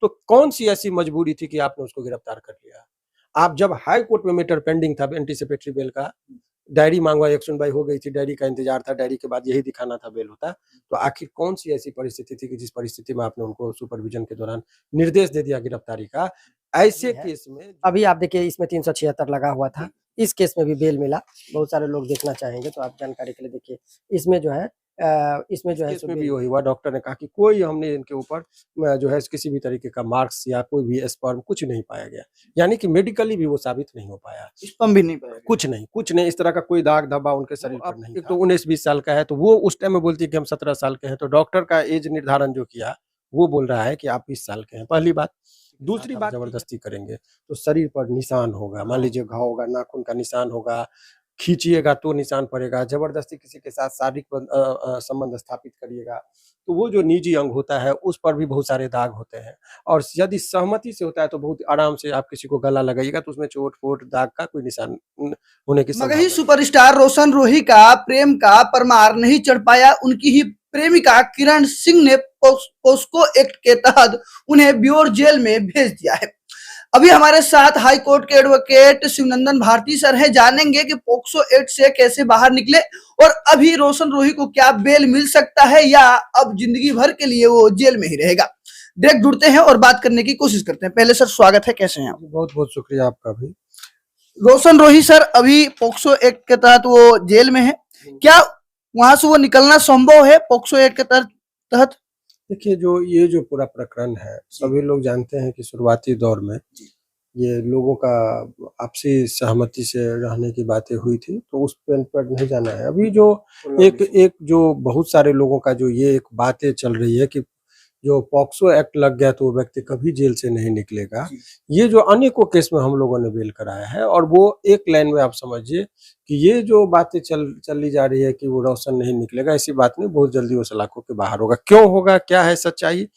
तो कौन सी ऐसी मजबूरी थी कि आपने उसको गिरफ्तार कर लिया? आप जब हाई कोर्ट में मैटर पेंडिंग था एंटीसिपेटरी बेल का, डायरी मांगवा, एक सुनवाई हो गई थी, डायरी का इंतजार था, डायरी के बाद यही दिखाना था बेल होता, तो आखिर कौन सी ऐसी परिस्थिति थी कि जिस परिस्थिति में आपने उनको सुपरविजन के दौरान निर्देश दे दिया गिरफ्तारी का? ऐसे केस में अभी आप देखिए इसमें 376 लगा हुआ था, इस केस में भी बेल मिला। बहुत सारे लोग देखना चाहेंगे तो आप जानकारी के लिए देखिए। इसमें जो है इसमें भी वही हुआ, डॉक्टर ने कहा कि कोई हमने इनके ऊपर जो है किसी भी तरीके का मार्क्स या कोई भी स्पर्म कुछ नहीं पाया गया, यानी कि मेडिकली भी वो साबित नहीं हो पाया, स्पर्म भी नहीं पाया, कुछ नहीं, इस तरह का कोई दाग धब्बा उनके शरीर पर नहीं। तो 19-20 साल का है, तो वो उस टाइम में बोलती है कि हम 17 साल के हैं, तो डॉक्टर का एज निर्धारण जो किया वो बोल रहा है कि आप 20 साल के हैं, पहली बात। दूसरी बात, जबरदस्ती करेंगे तो शरीर पर निशान होगा, मान लीजिए घाव होगा, नाखून का निशान होगा, खींचिएगा तो निशान पड़ेगा, जबरदस्ती किसी के साथ शारीरिक संबंध स्थापित करिएगा तो वो जो निजी अंग होता है उस पर भी बहुत सारे दाग होते हैं, और यदि सहमति से होता है तो बहुत आराम से आप किसी को गला लगाइएगा तो उसमें चोट-फोट, दाग का कोई निशान होने की संभावना मगही सुपरस्टार रोशन रोही का प्रेम का परमार नहीं चढ़ पाया। उनकी ही प्रेमिका किरण सिंह ने पोस्को एक्ट के तहत उन्हें ब्योर जेल में भेज दिया है। अभी हमारे साथ हाई कोर्ट के एडवोकेट शिवनंदन भारती सर हैं, जानेंगे कि पोक्सो एक्ट से कैसे बाहर निकले और अभी रोशन रोही को क्या बेल मिल सकता है या अब जिंदगी भर के लिए वो जेल में ही रहेगा। डायरेक्ट जुड़ते हैं और बात करने की कोशिश करते हैं। पहले सर स्वागत है, कैसे हैं आप? बहुत बहुत शुक्रिया आपका भी। रोशन रोही सर अभी पोक्सो एक्ट के तहत वो जेल में है, क्या वहां से वो निकलना संभव है पोक्सो एक्ट के तहत? देखिए, ये जो पूरा प्रकरण है, सभी लोग जानते हैं कि शुरुआती दौर में ये लोगों का आपसी सहमति से रहने की बातें हुई थी, तो उस पर नहीं जाना है। अभी जो एक जो बहुत सारे लोगों का जो ये एक बातें चल रही है कि जो पॉक्सो एक्ट लग गया तो वो व्यक्ति कभी जेल से नहीं निकलेगा, ये जो अनेकों केस में हम लोगों ने बेल कराया है, और वो एक लाइन में आप समझिए कि ये जो बातें चली जा रही है कि वो रोशन नहीं निकलेगा, ऐसी बात नहीं, बहुत जल्दी वो सलाखों के बाहर होगा। क्यों होगा, क्या है सच्चाई,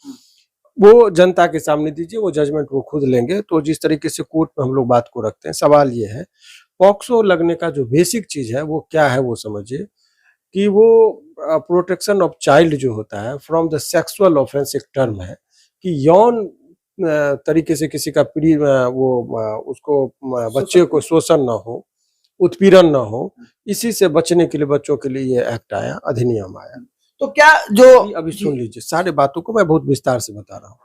वो जनता के सामने दीजिए, वो जजमेंट वो खुद लेंगे। तो जिस तरीके से कोर्ट में हम लोग बात को रखते हैं, सवाल ये है पॉक्सो लगने का जो बेसिक चीज है वो क्या है, वो समझिए कि वो प्रोटेक्शन ऑफ चाइल्ड जो होता है फ्रॉम द सेक्सुअल ऑफेंस, एक टर्म है कि यौन तरीके से किसी का उसको बच्चे को शोषण ना हो, उत्पीड़न ना हो, इसी से बचने के लिए बच्चों के लिए ये एक्ट आया, अधिनियम आया। तो क्या जो अभी सुन लीजिए, सारे बातों को मैं बहुत विस्तार से बता रहा हूँ।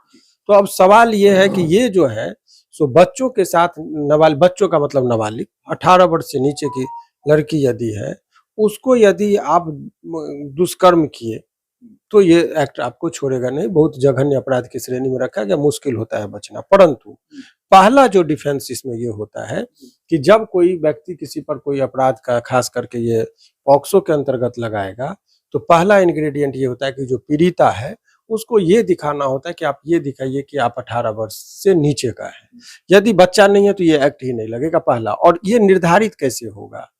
तो अब सवाल ये है कि ये जो है सो बच्चों के साथ बच्चों का मतलब नाबालिग 18 वर्ष से नीचे की लड़की यदि है, उसको यदि आप दुष्कर्म किए तो ये एक्ट आपको छोड़ेगा नहीं, बहुत जघन्य अपराध की श्रेणी में रखा गया, मुश्किल होता है बचना। परंतु पहला जो डिफेंस इसमें ये होता है कि जब कोई व्यक्ति किसी पर कोई अपराध का, खास करके ये पॉक्सो के अंतर्गत लगाएगा, तो पहला इंग्रेडिएंट ये होता है कि जो पीड़िता है उसको ये दिखाना होता है कि आप ये दिखाइए कि आप 18 वर्ष से नीचे का है। यदि बच्चा नहीं है तो ये एक्ट ही नहीं लगेगा, पहला। और ये निर्धारित कैसे होगा,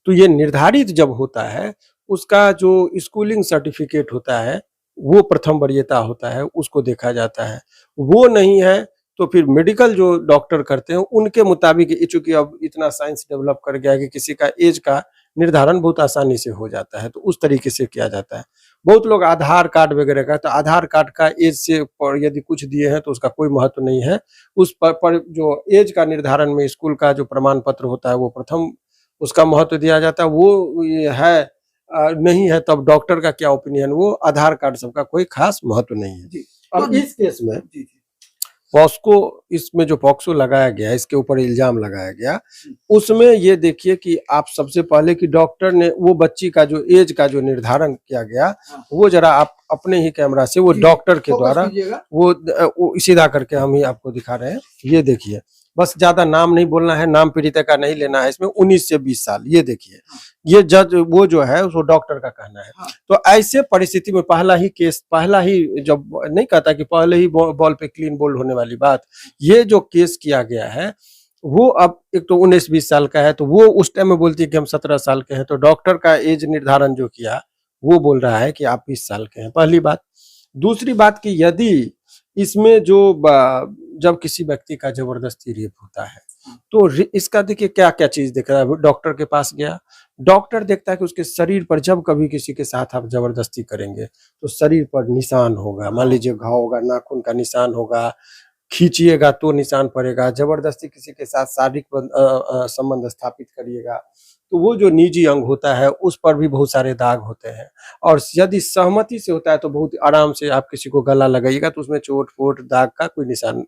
तो ये निर्धारित जब होता है, उसका जो स्कूलिंग सर्टिफिकेट होता है वो प्रथम वरीयता होता है, उसको देखा जाता है। वो नहीं है तो फिर मेडिकल जो डॉक्टर करते हैं उनके मुताबिक, चूंकि अब इतना साइंस डेवलप कर गया है कि किसी का एज का निर्धारण बहुत आसानी से हो जाता है, तो उस तरीके से किया जाता है। बहुत लोग आधार कार्ड वगैरह का, तो आधार कार्ड का एज से पर यदि कुछ दिए हैं तो उसका कोई महत्व नहीं है। उस पर जो एज का निर्धारण में स्कूल का जो प्रमाण पत्र होता है वो प्रथम उसका महत्व दिया जाता है। वो ये है नहीं है तब डॉक्टर का क्या ओपिनियन, वो आधार कार्ड सबका कोई खास महत्व नहीं है। अब इस केस में पॉक्सो, इसमें जो पॉक्सो लगाया गया, इसके ऊपर इल्जाम लगाया गया, उसमें ये देखिए कि आप सबसे पहले कि डॉक्टर ने वो बच्ची का जो एज का जो निर्धारण किया गया, वो जरा आप अपने ही कैमरा से वो डॉक्टर के द्वारा वो सीधा करके हम ही आपको दिखा रहे हैं। ये देखिए, बस ज्यादा नाम नहीं बोलना है, नाम पीड़िता का नहीं लेना है इसमें, 19 से 20 साल। ये देखिए, ये जज वो जो है वो डॉक्टर का कहना है। तो ऐसे परिस्थिति में पहला ही जब नहीं कहता कि पहले ही बॉल पे क्लीन बोल्ड होने वाली बात, ये जो केस किया गया है वो अब एक तो 19-20 साल का है, तो वो उस टाइम में बोलती है कि हम 17 साल के हैं, तो डॉक्टर का एज निर्धारण जो किया वो बोल रहा है कि आप 20 साल के हैं, पहली बात। दूसरी बात कि यदि इसमें जब किसी व्यक्ति का जबरदस्ती रेप होता है तो इसका देखिए क्या क्या चीज देख रहा है। डॉक्टर के पास गया, डॉक्टर देखता है कि उसके शरीर पर जब कभी किसी के साथ आप जबरदस्ती करेंगे तो शरीर पर निशान होगा, मान लीजिए घाव होगा, नाखून का निशान होगा, खींचिएगा तो निशान पड़ेगा, जबरदस्ती किसी के साथ शारीरिक संबंध स्थापित करिएगा तो वो जो निजी अंग होता है उस पर भी बहुत सारे दाग होते हैं। और यदि सहमति से होता है तो बहुत आराम से आप किसी को गला लगाइएगा तो उसमें चोट-फोट, दाग का कोई निशान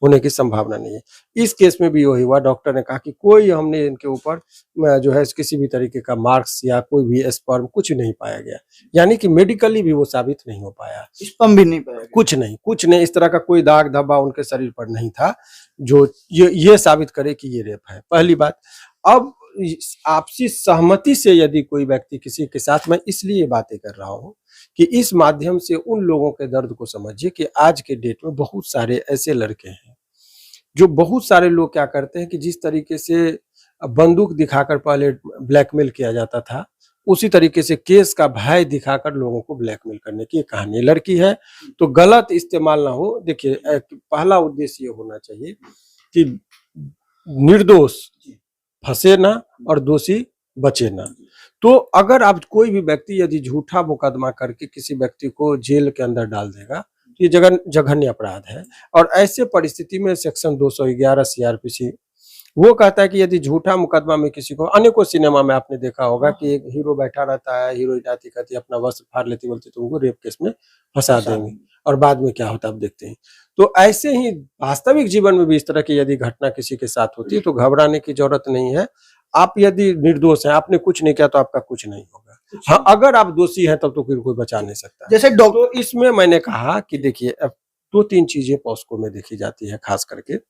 होने की संभावना नहीं है। इस केस में भी वही हुआ, डॉक्टर ने कहा कि कोई हमने इनके ऊपर जो है किसी भी तरीके का मार्क्स या कोई भी स्पर्म कुछ नहीं पाया गया। यानी कि मेडिकली भी वो साबित नहीं हो पाया। स्पर्म भी नहीं पाया गया। कुछ नहीं, इस तरह का कोई दाग धब्बा उनके शरीर पर नहीं था जो ये साबित करे कि ये रेप है, पहली बात। अब आपसी सहमति से यदि कोई व्यक्ति किसी के साथ, मैं इसलिए बातें कर रहा हूँ कि इस माध्यम से उन लोगों के दर्द को समझिए कि आज के डेट में बहुत सारे ऐसे लड़के हैं जो बहुत सारे लोग क्या करते हैं कि जिस तरीके से बंदूक दिखाकर पहले ब्लैकमेल किया जाता था, उसी तरीके से केस का भय दिखाकर लोगों को ब्लैकमेल करने की एक कहानी। लड़की है तो गलत इस्तेमाल ना हो। देखिए, पहला उद्देश्य ये होना चाहिए कि निर्दोष फंसे ना और दोषी बचे ना। तो अगर आप कोई भी व्यक्ति यदि झूठा मुकदमा करके किसी व्यक्ति को जेल के अंदर डाल देगा तो ये जघन्य अपराध है। और ऐसे परिस्थिति में सेक्शन 211 सीआरपीसी वो कहता है कि यदि झूठा मुकदमा में किसी को, अनेकों सिनेमा में आपने देखा होगा कि एक हीरो बैठा रहता है, हीरोइन आती कहती है अपना वस्त्र फाड़ लेती, बोलती तो उनको रेप केस में फंसा देंगे और बाद में क्या होता है आप देखते हैं। तो ऐसे ही वास्तविक जीवन में भी इस तरह की यदि घटना किसी के साथ होती है तो घबराने की जरूरत नहीं है। आप यदि निर्दोष हैं, आपने कुछ नहीं किया तो आपका कुछ नहीं होगा। हाँ, अगर आप दोषी हैं तब तो फिर कोई बचा नहीं सकता। जैसे तो इसमें मैंने कहा कि देखिए, अब 2-3 चीजें पॉस्को में देखी जाती है, खास करके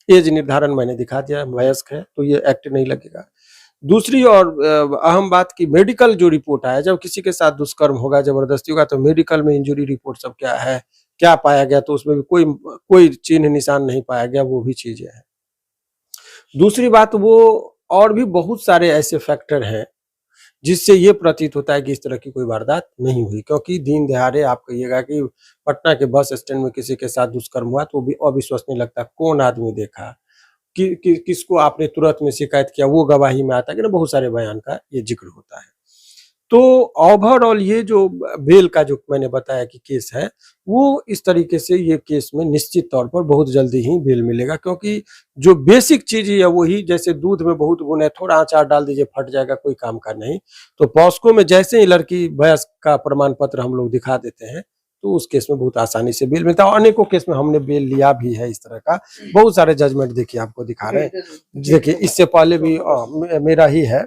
एज निर्धारण मैंने दिखा दिया, वयस्क है तो ये एक्ट नहीं लगेगा। दूसरी और अहम बात की मेडिकल जो रिपोर्ट आया, जब किसी के साथ दुष्कर्म होगा, जबरदस्ती होगा, तो मेडिकल में इंजुरी रिपोर्ट सब क्या है, क्या पाया गया, तो उसमें भी कोई चिन्ह निशान नहीं पाया गया, वो भी चीजें हैं। दूसरी बात, वो और भी बहुत सारे ऐसे फैक्टर हैं जिससे ये प्रतीत होता है कि इस तरह की कोई वारदात नहीं हुई, क्योंकि दिन दहाड़े आप कहिएगा कि पटना के बस स्टैंड में किसी के साथ दुष्कर्म हुआ तो वो भी अविश्वसनीय लगता है। कौन आदमी देखा किसको आपने तुरंत में शिकायत किया, वो गवाही में आता है कि ना, बहुत सारे बयान का ये जिक्र होता है। तो ओवरऑल ये जो बेल का जो मैंने बताया कि केस है, वो इस तरीके से ये केस में निश्चित तौर पर बहुत जल्दी ही बेल मिलेगा, क्योंकि जो बेसिक चीज है वही, जैसे दूध में बहुत गुण है, थोड़ा अचार डाल दीजिए फट जाएगा, कोई काम का नहीं। तो पॉस्को में जैसे ही लड़की वयस्क का प्रमाण पत्र हम लोग दिखा देते हैं तो उस केस में बहुत आसानी से बेल मिलता है। और अनेकों केस में हमने बेल लिया भी है इस तरह का, बहुत सारे जजमेंट देखिए आपको दिखा रहे हैं। देखिए, इससे पहले भी मेरा ही है,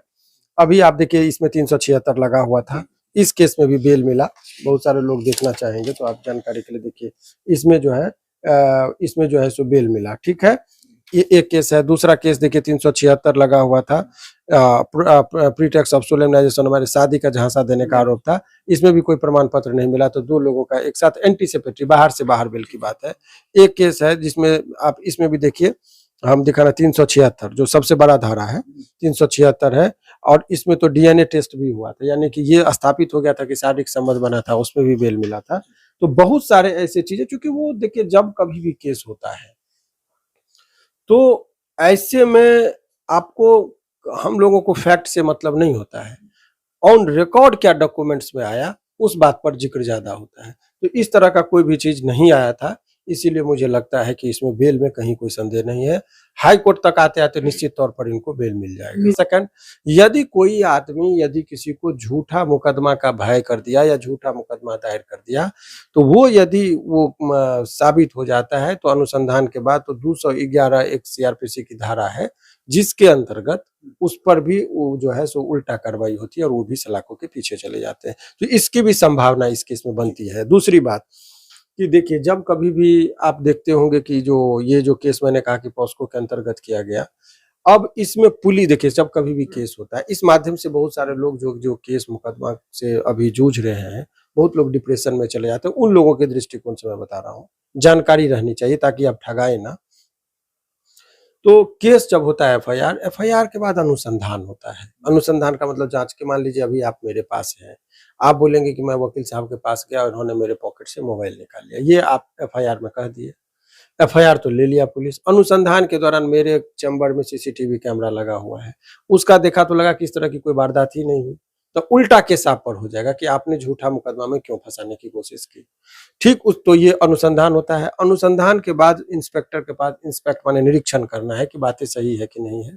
अभी आप देखिए इसमें 376 लगा हुआ था, इस केस में भी बेल मिला। बहुत सारे लोग देखना चाहेंगे तो आप जानकारी के लिए देखिए, इसमें जो है सो बेल मिला। ठीक है, ये एक केस है। दूसरा केस देखिए 376 लगा हुआ था, प्रीटेक्स ऑफ सोलेमनाइजेशन, हमारे शादी का झांसा देने का आरोप था, इसमें भी कोई प्रमाण पत्र नहीं मिला, तो 2 लोगों का एक साथ एंटीसिपेटरी बाहर से बाहर बेल की बात है। एक केस है जिसमें आप इसमें भी देखिए, हम दिखा रहे 376 जो सबसे बड़ा धारा है, 376 है। और इसमें तो डीएनए टेस्ट भी हुआ था, यानी कि ये स्थापित हो गया था कि शारीरिक संबंध बना था, उसमें भी बेल मिला था। तो बहुत सारे ऐसे चीजें, क्योंकि वो देखिए जब कभी भी केस होता है तो ऐसे में आपको, हम लोगों को फैक्ट से मतलब नहीं होता है, ऑन रिकॉर्ड क्या डॉक्यूमेंट्स में आया उस बात पर जिक्र ज्यादा होता है। तो इस तरह का कोई भी चीज नहीं आया था, इसीलिए मुझे लगता है कि इसमें बेल में कहीं कोई संदेह नहीं है। हाई कोर्ट तक आते आते निश्चित तौर पर इनको बेल मिल जाएगा। सेकंड, यदि कोई आदमी यदि किसी को झूठा मुकदमा का भय कर दिया या झूठा मुकदमा दायर कर दिया, तो वो यदि वो साबित हो जाता है तो अनुसंधान के बाद तो 211 एक सीआरपीसी की धारा है, जिसके अंतर्गत उस पर भी वो जो है सो उल्टा कार्रवाई होती है और वो भी सलाखों के पीछे चले जाते हैं। तो इसकी भी संभावना इस केस में बनती है। दूसरी बात कि देखिए, जब कभी भी आप देखते होंगे कि ये जो केस मैंने कहा कि पॉस्को के अंतर्गत किया गया, अब इसमें पुलिस, देखिए जब कभी भी केस होता है, इस माध्यम से बहुत सारे लोग जो केस मुकदमा से अभी जूझ रहे हैं, बहुत लोग डिप्रेशन में चले जाते हैं। उन लोगों के दृष्टिकोण से मैं बता रहा हूँ, जानकारी रहनी चाहिए ताकि आप ठगाए ना। तो केस जब होता है एफआईआर के बाद अनुसंधान होता है। अनुसंधान का मतलब जांच के, मान लीजिए अभी आप मेरे पास हैं, आप बोलेंगे कि मैं वकील साहब के पास गया और उन्होंने मेरे पॉकेट से मोबाइल निकाल लिया, ये आप एफआईआर में कह दिए। एफआईआर तो ले लिया पुलिस, अनुसंधान के दौरान मेरे चैम्बर में सीसीटीवी कैमरा लगा हुआ है, उसका देखा तो लगा कि इस तरह की कोई वारदात ही नहीं हुई, तो उल्टा केस आप पर हो जाएगा कि आपने झूठा मुकदमा में क्यों फंसाने की कोशिश की। ठीक उस तो ये अनुसंधान होता है। अनुसंधान के बाद इंस्पेक्टर के पास माने निरीक्षण करना है कि बातें सही है कि नहीं है।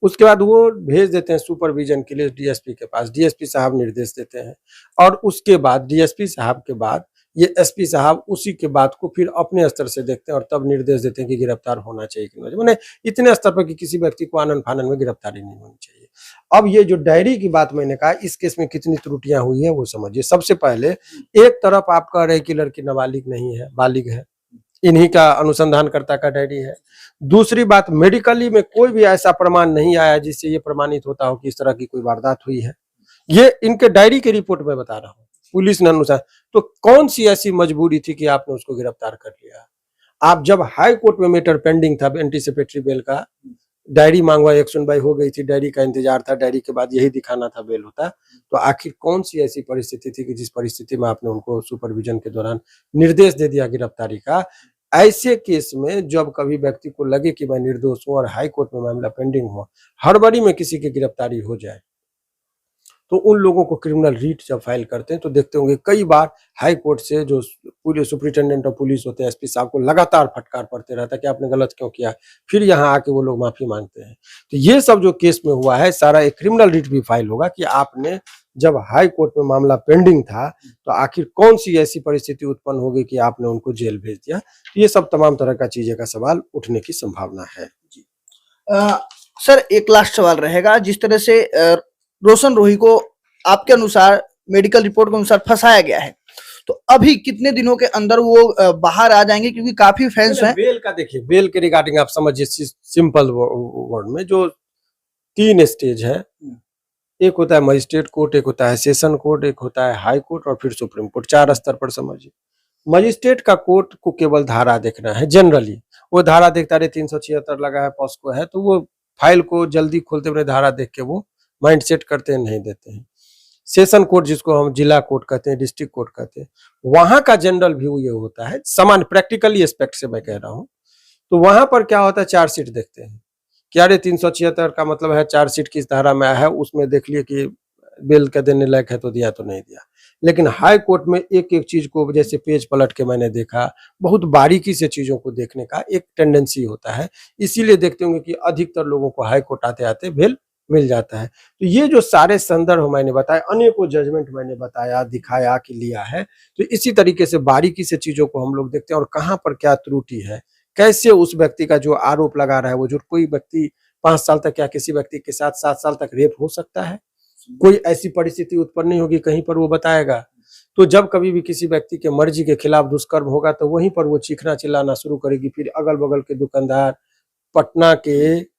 उसके बाद वो भेज देते हैं सुपरविजन के लिए डीएसपी के पास। डीएसपी साहब निर्देश देते हैं और उसके बाद डीएसपी साहब के बाद ये एसपी साहब उसी के बात को फिर अपने स्तर से देखते हैं और तब निर्देश देते हैं कि गिरफ्तार होना चाहिए कि नहीं। मैंने इतने स्तर पर कि किसी व्यक्ति को आनन फानन में गिरफ्तारी नहीं होनी चाहिए। अब ये जो डायरी की बात मैंने कहा, इस केस में कितनी त्रुटियां हुई है वो समझिए। सबसे पहले एक तरफ आप कह रहे हैं कि लड़की नाबालिग नहीं है, बालिग है, इन्हीं का अनुसंधानकर्ता का डायरी है। दूसरी बात, मेडिकली में कोई भी ऐसा प्रमाण नहीं आया जिससे ये प्रमाणित होता हो कि इस तरह की कोई वारदात हुई है। ये इनके डायरी की रिपोर्ट में बता रहा हूँ, पुलिस ने अनुसार। तो कौन सी ऐसी मजबूरी थी कि आपने उसको गिरफ्तार कर लिया? आप जब हाई कोर्ट में मैटर पेंडिंग था एंटीसिपेटरी बेल का, डायरी मांगवा, एक सुनवाई हो गई थी, डायरी का इंतजार था, डायरी के बाद यही दिखाना था बेल होता, तो आखिर कौन सी ऐसी परिस्थिति थी कि जिस परिस्थिति में आपने उनको सुपरविजन के दौरान निर्देश दे दिया गिरफ्तारी का? ऐसे केस में जब कभी व्यक्ति को लगे कि मैं निर्दोष हूं और हाई कोर्ट में मामला पेंडिंग हो, हड़बड़ी में किसी की गिरफ्तारी हो जाए, तो उन लोगों को क्रिमिनल रीट जब फाइल करते हैं तो देखते होंगे कई बार हाई कोर्ट से जो पूरे सुपरिटेंडेंट ऑफ पुलिस होते हैं, एसपी साहब को लगातार फटकार पड़ते रहता है कि आपने गलत क्यों किया। फिर यहाँ आके वो लोग माफी मांगते हैं। तो ये सब जो केस में हुआ है, सारा एक क्रिमिनल रीट भी फाइल होगा कि आपने जब हाई कोर्ट में मामला पेंडिंग था तो आखिर कौन सी ऐसी परिस्थिति उत्पन्न हो गई कि आपने उनको जेल भेज दिया। तो ये सब तमाम तरह का चीजें का सवाल उठने की संभावना है। सर, एक लास्ट सवाल रहेगा। जिस तरह से रोशन रोही को आपके अनुसार मेडिकल रिपोर्ट के अनुसार फंसाया गया है, तो अभी कितने दिनों के अंदर वो बाहर आ जाएंगे? क्योंकि काफी फैंस हैं। बेल का देखिए, बेल के रिगार्डिंग आप समझिए सिंपल वर्ड में, जो 3 स्टेज है। एक होता है मजिस्ट्रेट कोर्ट, एक होता है सेशन कोर्ट, एक होता है हाई कोर्ट और फिर सुप्रीम कोर्ट। 4 स्तर पर समझिए। मजिस्ट्रेट का कोर्ट को केवल धारा देखना है। जनरली वो धारा देखता रहे, 376 लगा है, पॉस्को है, तो वो फाइल को जल्दी खोलते हुए धारा देख के वो माइंड सेट करते हैं, नहीं देते हैं। सेशन कोर्ट, जिसको हम जिला कोर्ट कहते हैं, डिस्ट्रिक्ट कोर्ट कहते हैं, वहां का जनरल व्यू ये होता है, समान प्रैक्टिकली एस्पेक्ट से मैं कह रहा हूँ। तो वहां पर क्या होता है, चार्जशीट देखते हैं कि अरे 376 का मतलब है चार्जशीट किस धारा में आया है, उसमें देख लिए कि बेल का देने लायक है तो दिया, तो नहीं दिया। लेकिन हाई कोर्ट में एक एक चीज को जैसे पेज पलट के मैंने देखा, बहुत बारीकी से चीजों को देखने का एक टेंडेंसी होता है। इसीलिए देखते होंगे कि अधिकतर लोगों को हाई कोर्ट आते आते बेल मिल जाता है। तो ये जो सारे संदर्भ मैंने बताया, अनेकों जजमेंट मैंने बताया, दिखाया कि लिया है, तो इसी तरीके से बारीकी से चीजों को हम लोग देखते हैं और कहाँ पर क्या त्रुटि है, कैसे उस व्यक्ति का जो आरोप लगा रहा है, वो जो कोई व्यक्ति 5 साल तक या किसी व्यक्ति के साथ 7 साल तक रेप हो सकता है, कोई ऐसी परिस्थिति उत्पन्न नहीं होगी कहीं पर वो बताएगा। तो जब कभी भी किसी व्यक्ति के मर्जी के खिलाफ दुष्कर्म होगा तो वहीं पर वो चीखना चिल्लाना शुरू करेगी। फिर अगल बगल के दुकानदार, पटना के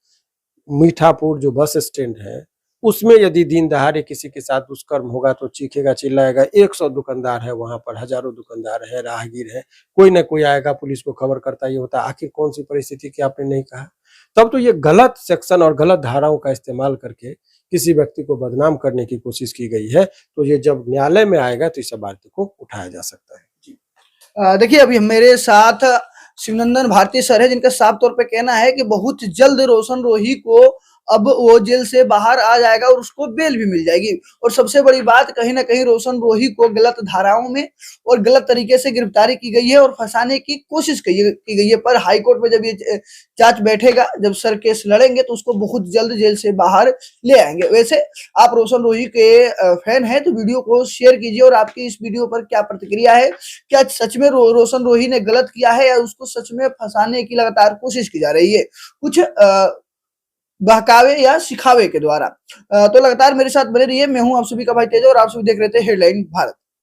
मीठापुर जो बस स्टैंड है, उसमें यदि दिन दहाड़े किसी के साथ दुष्कर्म होगा तो चीखेगा चिल्लाएगा। 100 दुकानदार है वहां पर, हजारों दुकानदार है, राहगीर है, कोई ना कोई आएगा, पुलिस को खबर करता ये होता। आखिर कौन सी परिस्थिति की आपने नहीं कहा? तब तो ये गलत सेक्शन और गलत धाराओं का इस्तेमाल करके किसी व्यक्ति को बदनाम करने की कोशिश की गई है। तो ये जब न्यायालय में आएगा तो इस बात को उठाया जा सकता है। जी देखिए, अभी मेरे साथ शिवनंदन भारती सर है, जिनका साफ तौर पे कहना है कि बहुत जल्द रोशन रोही को अब वो जेल से बाहर आ जाएगा और उसको बेल भी मिल जाएगी। और सबसे बड़ी बात, कहीं ना कहीं रोशन रोही को गलत धाराओं में और गलत तरीके से गिरफ्तारी की गई है और फंसाने की कोशिश की गई है। पर हाई कोर्ट में जब ये जांच बैठेगा, जब सर केस लड़ेंगे, तो उसको बहुत जल्द जेल से बाहर ले आएंगे। वैसे आप रोशन रोही के फैन हैं तो वीडियो को शेयर कीजिए। और आपकी इस वीडियो पर क्या प्रतिक्रिया है? क्या सच में रोशन रोही ने गलत किया है या उसको सच में फंसाने की लगातार कोशिश की जा रही है, कुछ बहकावे या सिखावे के द्वारा? तो लगातार मेरे साथ बने रहिए। मैं हूं आप सभी का भाई तेज और आप सभी देख रहे थे हेडलाइन भारत।